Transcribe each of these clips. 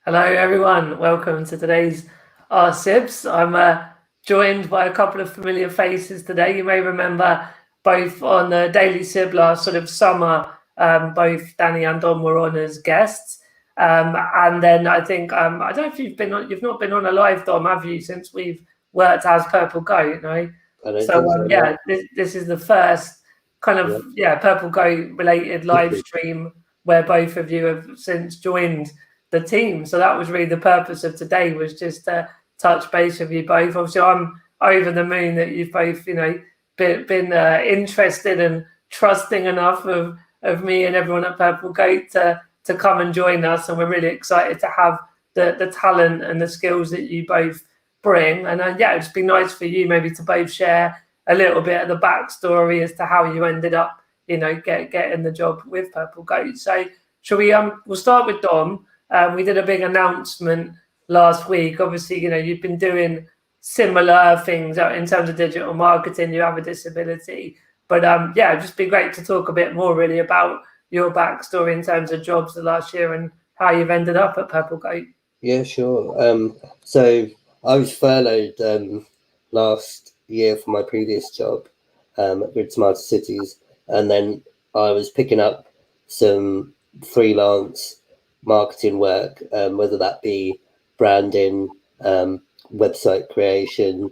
Hello, everyone. Welcome to today's RSIBs. I'm joined by a couple of familiar faces today. You may remember both on the Daily Sib last sort of summer, both Danny and Dom were on as guests. And then I think, I don't know if you've not been on a live, Dom, have you, since we've worked as Purple Goat, I don't So, think so, yeah, this is the first kind Yeah. of, Purple Goat related live stream where both of you have since joined the team. So that was really the purpose of today, was just to touch base with you both. Obviously, I'm over the moon that you've both, been interested and trusting enough of me and everyone at Purple Goat to come and join us. And we're really excited to have the talent and the skills that you both bring. And it'd just be nice for you maybe to both share a little bit of the backstory as to how you ended up, getting the job with Purple Goat. So shall we? We'll start with Dom. We did a big announcement last week. Obviously, you've been doing similar things in terms of digital marketing. You have a disability, but it'd just be great to talk a bit more really about your backstory in terms of jobs the last year and how you've ended up at Purple Goat. Yeah, sure. So I was furloughed last year for my previous job at Grid Smarter Cities, and then I was picking up some freelance marketing work, whether that be branding, website creation,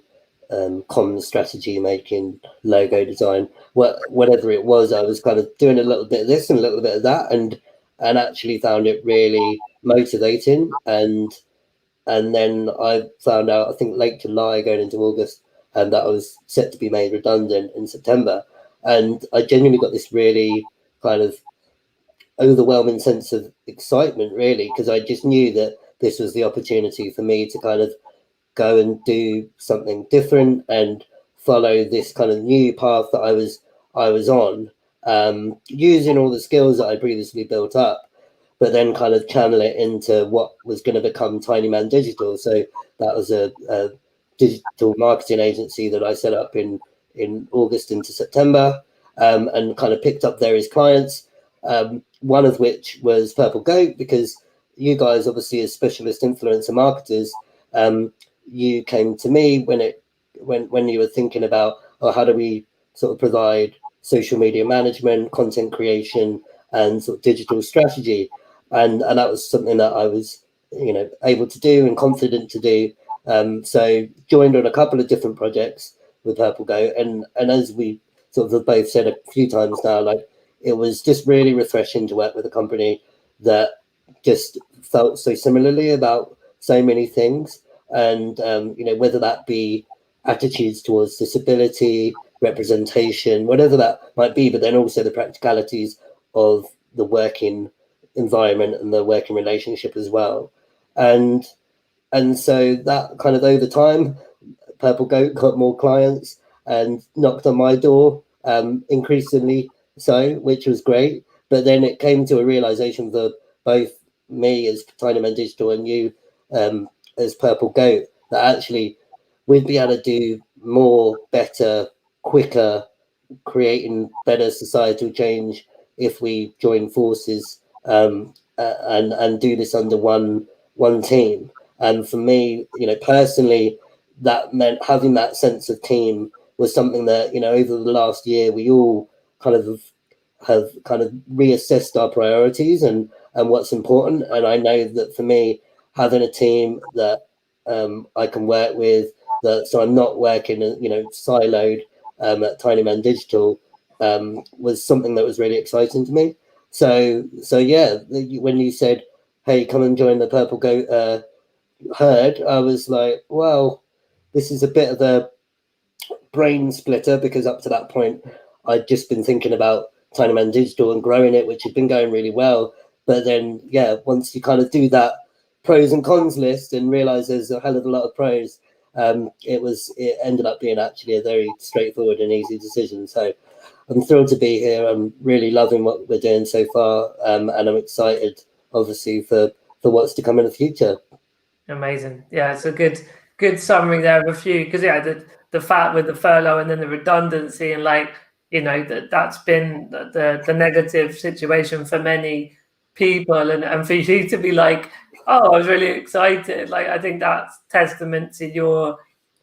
common strategy making, logo design, whatever it was. I was kind of doing a little bit of this and a little bit of that, and actually found it really motivating. And then I found out, I think late July going into August, and that I was set to be made redundant in September. And I genuinely got this really kind of overwhelming sense of excitement, really, because I just knew that this was the opportunity for me to kind of go and do something different and follow this kind of new path that I was on, using all the skills that I previously built up, but then kind of channel it into what was going to become Tiny Man Digital. So that was a digital marketing agency that I set up in August into September, and kind of picked up various clients, one of which was Purple Goat, because you guys, obviously as specialist influencer marketers, you came to me when you were thinking about, oh, how do we sort of provide social media management, content creation, and sort of digital strategy, and that was something that I was able to do and confident to do. So joined on a couple of different projects with Purple Goat, and as we sort of have both said a few times now, like, it was just really refreshing to work with a company that just felt so similarly about so many things. And whether that be attitudes towards disability, representation, whatever that might be, but then also the practicalities of the working environment and the working relationship as well. And so that kind of, over time, Purple Goat got more clients and knocked on my door, increasingly so, which was great. But then it came to a realization for both me as Tiny Man Digital and you, as Purple Goat, that actually we'd be able to do more, better, quicker, creating better societal change if we join forces, and do this under one team. And for me, personally, that meant having that sense of team was something that, over the last year, we all kind of have kind of reassessed our priorities and what's important. And I know that for me, having a team that I can work with, so I'm not working, siloed, at Tiny Man Digital, was something that was really exciting to me. So yeah, when you said, "Hey, come and join the Purple Goat herd," I was like, "Well, this is a bit of a brain splitter," because up to that point, I'd just been thinking about Tiny Man Digital and growing it, which had been going really well. But then, yeah, once you kind of do that pros and cons list and realize there's a hell of a lot of pros, it ended up being actually a very straightforward and easy decision. So I'm thrilled to be here. I'm really loving what we're doing so far, and I'm excited, obviously, for what's to come in the future. Amazing. Yeah, it's a good summary there of a few, because the fact with the furlough and then the redundancy, and that's been the negative situation for many people, and for you to be like, Oh, I was really excited. Like, I think that's testament to your,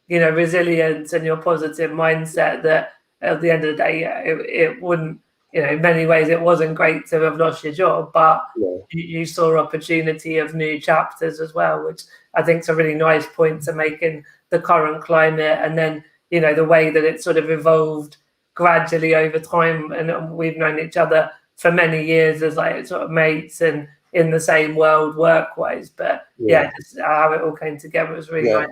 resilience and your positive mindset that at the end of the day, it wouldn't, in many ways, it wasn't great to have lost your job, but Yeah. you saw opportunity of new chapters as well, which I think is a really nice point to make in the current climate. And then, the way that it sort of evolved gradually over time. And we've known each other for many years as like sort of mates and in the same world work-wise. But just how it all came together was really nice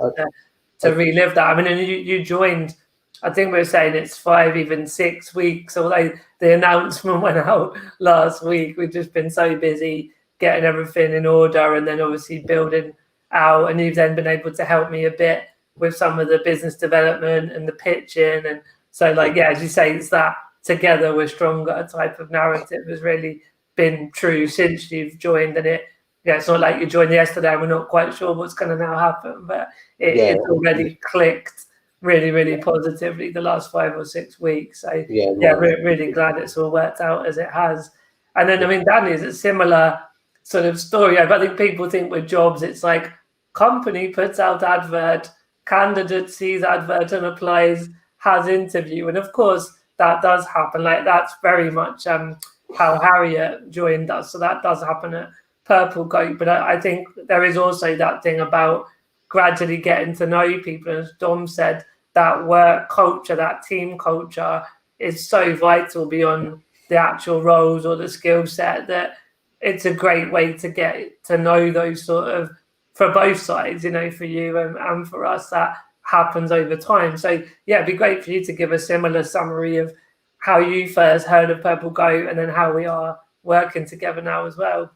to relive that. I mean, and you joined, I think we were saying it's 5, even 6 weeks, although the announcement went out last week. We've just been so busy getting everything in order and then obviously building out. And you've then been able to help me a bit with some of the business development and the pitching. And so, like, as you say, it's that together we're stronger type of narrative has really been true since you've joined. And it's not like you joined yesterday and we're not quite sure what's going to now happen, but it's already clicked really, really positively the last 5 or 6 weeks. So really glad it's all worked out as it has. And then, I mean, Danny's a similar sort of story. I think people think with jobs, it's like company puts out advert, candidate sees advert and applies, has interview. And of course, that does happen. Like, that's very much how Harriet joined us. So that does happen at Purple Goat. But I think there is also that thing about gradually getting to know people. As Dom said, that work culture, that team culture is so vital beyond the actual roles or the skill set that it's a great way to get to know those sort of, for both sides, for you and for us, that happens over time. So it'd be great for you to give a similar summary of how you first heard of Purple Goat and then how we are working together now as well.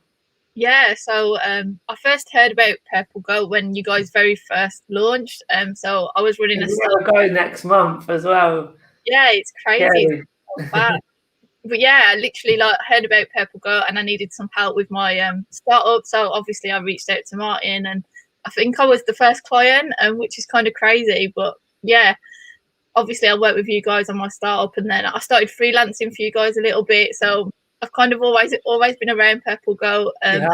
Yeah, so I first heard about Purple Goat when you guys very first launched. So I was running a go next month as well. Yeah, it's crazy. But I literally heard about Purple Goat and I needed some help with my startup. So obviously I reached out to Martin and I think I was the first client, which is kind of crazy. But obviously I worked with you guys on my startup and then I started freelancing for you guys a little bit. So I've kind of always been around Purple Goat. And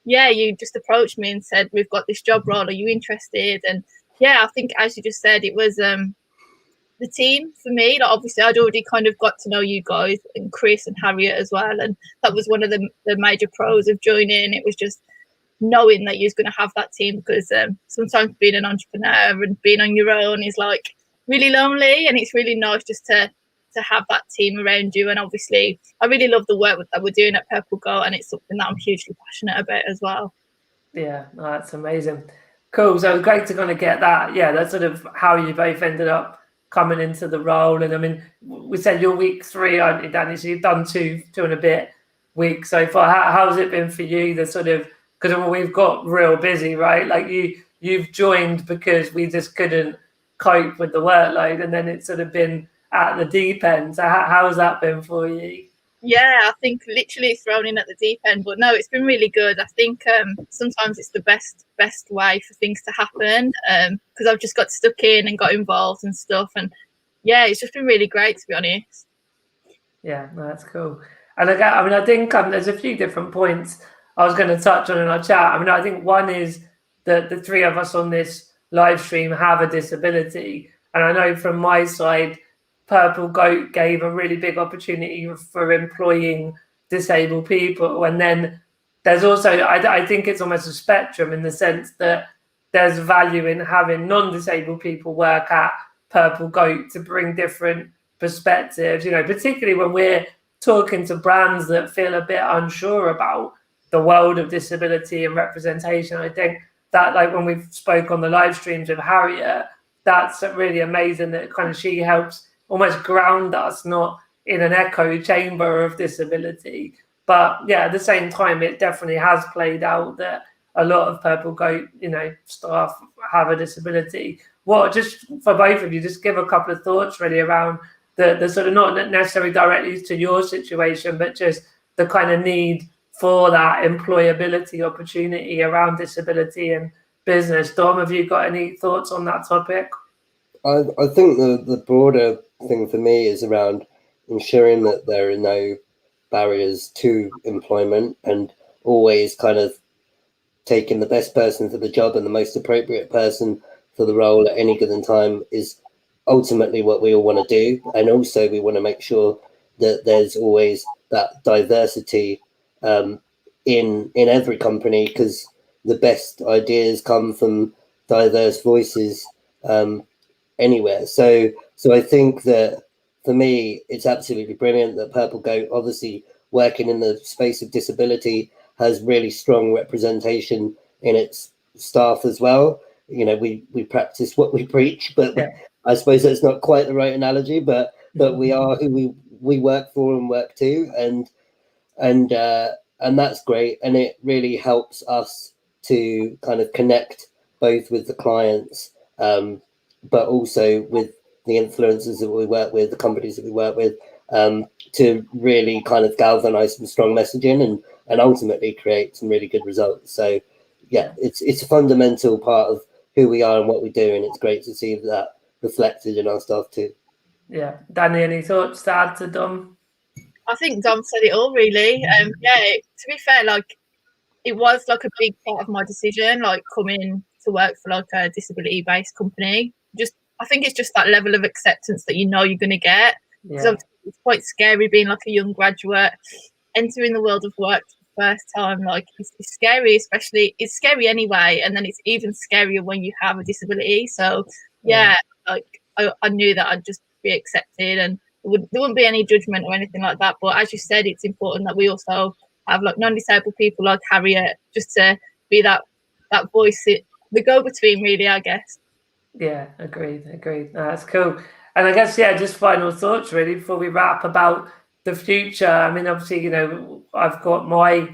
you just approached me and said, we've got this job role. Are you interested? And I think as you just said, it was the team for me. Obviously I'd already kind of got to know you guys and Chris and Harriet as well. And that was one of the major pros of joining. It was just knowing that you're going to have that team, because sometimes being an entrepreneur and being on your own is like really lonely, and it's really nice just to have that team around you. And obviously I really love the work that we're doing at Purple Goat, and it's something that I'm hugely passionate about as well. That's amazing. Cool. So it was great to kind of get that. That's sort of how you both ended up coming into the role. And I mean, we said you're week 3, aren't you, Danny? So you've done two and a bit weeks so far. How's it been for you? The sort of, because we've got real busy, right? Like you've joined because we just couldn't cope with the workload, and then it's sort of been at the deep end. So how has that been for you? I think literally thrown in at the deep end, but no, it's been really good. I think sometimes it's the best way for things to happen, because I've just got stuck in and got involved and stuff, and it's just been really great, to be honest. That's cool. And I think there's a few different points I was going to touch on in our chat. I mean, I think one is that the 3 of us on this live stream have a disability, and I know from my side, Purple Goat gave a really big opportunity for employing disabled people. And then there's also, I think it's almost a spectrum in the sense that there's value in having non-disabled people work at Purple Goat to bring different perspectives, particularly when we're talking to brands that feel a bit unsure about the world of disability and representation. I think that, like, when we spoke on the live streams with Harriet, that's really amazing that kind of she helps almost ground us, not in an echo chamber of disability. But at the same time, it definitely has played out that a lot of Purple Goat, staff have a disability. Just for both of you, just give a couple of thoughts really around the sort of, not necessarily directly to your situation, but just the kind of need for that employability opportunity around disability and business. Dom, have you got any thoughts on that topic? I think the broader thing for me is around ensuring that there are no barriers to employment, and always kind of taking the best person for the job and the most appropriate person for the role at any given time is ultimately what we all want to do. And also we want to make sure that there's always that diversity in every company, because the best ideas come from diverse voices anywhere. So I think that for me, it's absolutely brilliant that Purple Goat, obviously working in the space of disability, has really strong representation in its staff as well. You know, we practice what we preach, but I suppose that's not quite the right analogy, but we are who we work for and work to, and that's great. And it really helps us to kind of connect both with the clients, but also with the influencers that we work with, the companies that we work with, to really kind of galvanize some strong messaging and ultimately create some really good results. So yeah, it's a fundamental part of who we are and what we do, and it's great to see that reflected in our staff too. Yeah, Danny, any thoughts to add to Dom? I think Dom said it all really. Yeah, to be fair, like it was like a big part of my decision, like coming to work for like a disability-based company. Just I think it's just that level of acceptance that you know you're going to get. Because it's quite scary being like a young graduate entering the world of work for the first time. Like it's scary, especially it's scary anyway, and then it's even scarier when you have a disability. So yeah, like I knew that I'd just be accepted, and there wouldn't be any judgment or anything like that. But as you said, it's important that we also have like non-disabled people like Harriet, just to be that voice, the go-between, really, I guess. Yeah, agreed. No, that's cool. And I guess, just final thoughts really before we wrap about the future. I mean, obviously, I've got my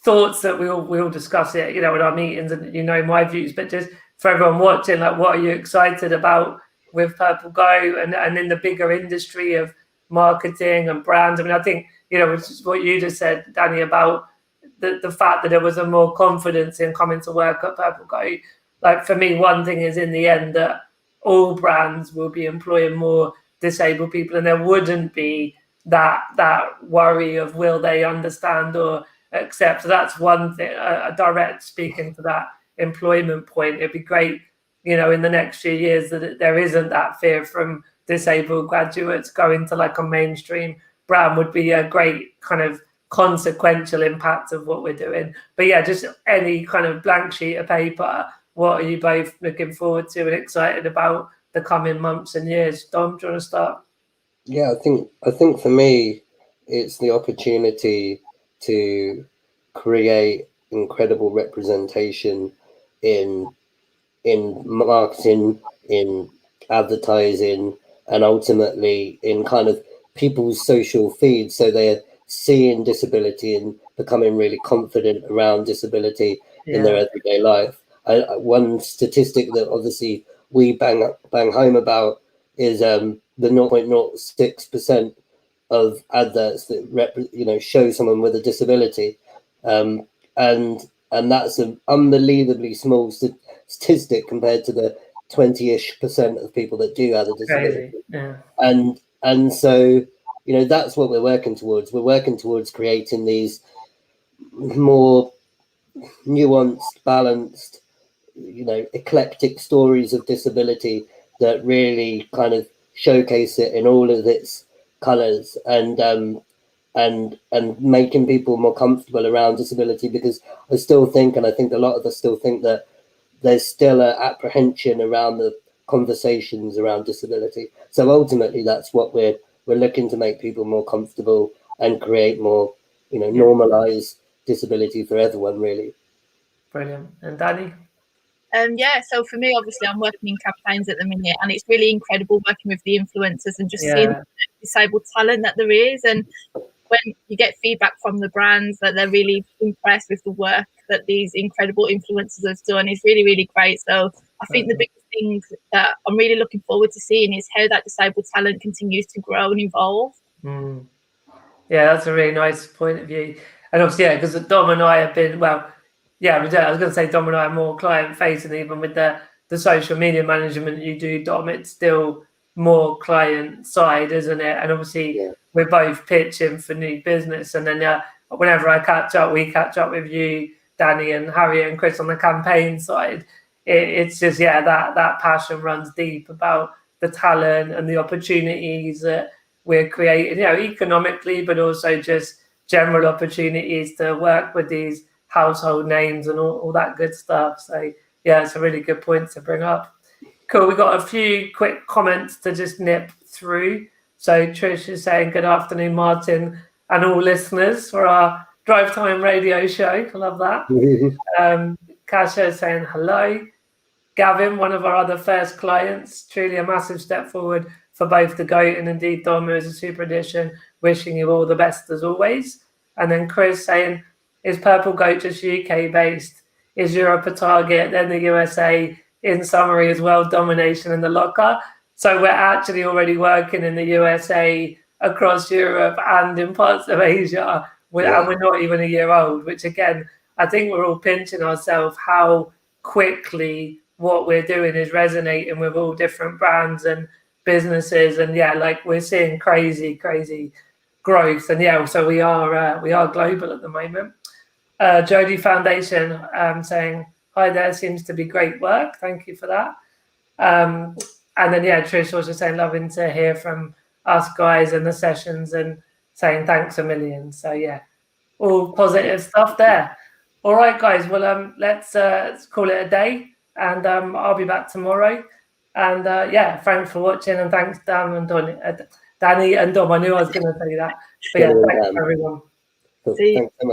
thoughts that we'll discuss it, in our meetings, and my views. But just for everyone watching, like, what are you excited about with Purple Goat and in the bigger industry of marketing and brands? I mean, I think which is what you just said, Danny, about the fact that there was a more confidence in coming to work at Purple Goat. Like for me, one thing is in the end that all brands will be employing more disabled people, and there wouldn't be that worry of will they understand or accept. So that's one thing, a direct speaking to that employment point. It'd be great, in the next few years that there isn't that fear from disabled graduates going to like a mainstream brand would be a great kind of consequential impact of what we're doing. But yeah, just any kind of blank sheet of paper. What are you both looking forward to and excited about the coming months and years? Dom, do you want to start? Yeah, I think for me, it's the opportunity to create incredible representation in marketing, in advertising, and ultimately in kind of people's social feeds. So they're seeing disability and becoming really confident around disability in their everyday life. One statistic that obviously we bang home about is the 0.06% of adverts that show someone with a disability, and that's an unbelievably small statistic compared to the 20-ish% of people that do have a disability. And so that's what we're working towards. We're working towards creating these more nuanced, balanced, eclectic stories of disability that really kind of showcase it in all of its colors, and making people more comfortable around disability, because I still think, and I think a lot of us still think, that there's still an apprehension around the conversations around disability. So ultimately that's what we're looking to make people more comfortable and create more, normalize disability for everyone, really. Brilliant. And Danny? So for me, obviously, I'm working in campaigns at the minute, and it's really incredible working with the influencers and just seeing the disabled talent that there is. And when you get feedback from the brands that they're really impressed with the work that these incredible influencers have done, it's really, really great. So I think the biggest thing that I'm really looking forward to seeing is how that disabled talent continues to grow and evolve. Yeah, that's a really nice point of view. And obviously, because Dom and I have been, I was going to say Dom and I are more client facing, even with the social media management you do, Dom, it's still more client side, isn't it? And obviously we're both pitching for new business, and then whenever we catch up with you, Danny and Harriet and Chris on the campaign side, it's just, that passion runs deep about the talent and the opportunities that we're creating, economically, but also just general opportunities to work with these household names and all that good stuff. So it's a really good point to bring up. Cool. We got a few quick comments to just nip through. So Trish is saying, good afternoon, Martin, and all listeners for our Drive Time radio show. I love that. Kasha is saying hello. Gavin, one of our other first clients, truly a massive step forward for both the GOAT and indeed Dom, who is a super addition. Wishing you all the best as always. And then Chris saying, is Purple Goat just UK based? Is Europe a target? Then the USA, in summary, as well, domination in the locker. So we're actually already working in the USA, across Europe, and in parts of Asia. And we're not even a year old, which again, I think we're all pinching ourselves how quickly what we're doing is resonating with all different brands and businesses. And we're seeing crazy growth. And so we are global at the moment. Jody Foundation saying, hi there, seems to be great work. Thank you for that. And then, Trish also saying, loving to hear from us guys and the sessions and saying thanks a million. So, all positive stuff there. All right, guys. Well, let's call it a day. And I'll be back tomorrow. And, thanks for watching. And thanks, Dan and Danny and Dom. I knew I was going to say that. But, thanks, everyone. Cool. Thanks so much.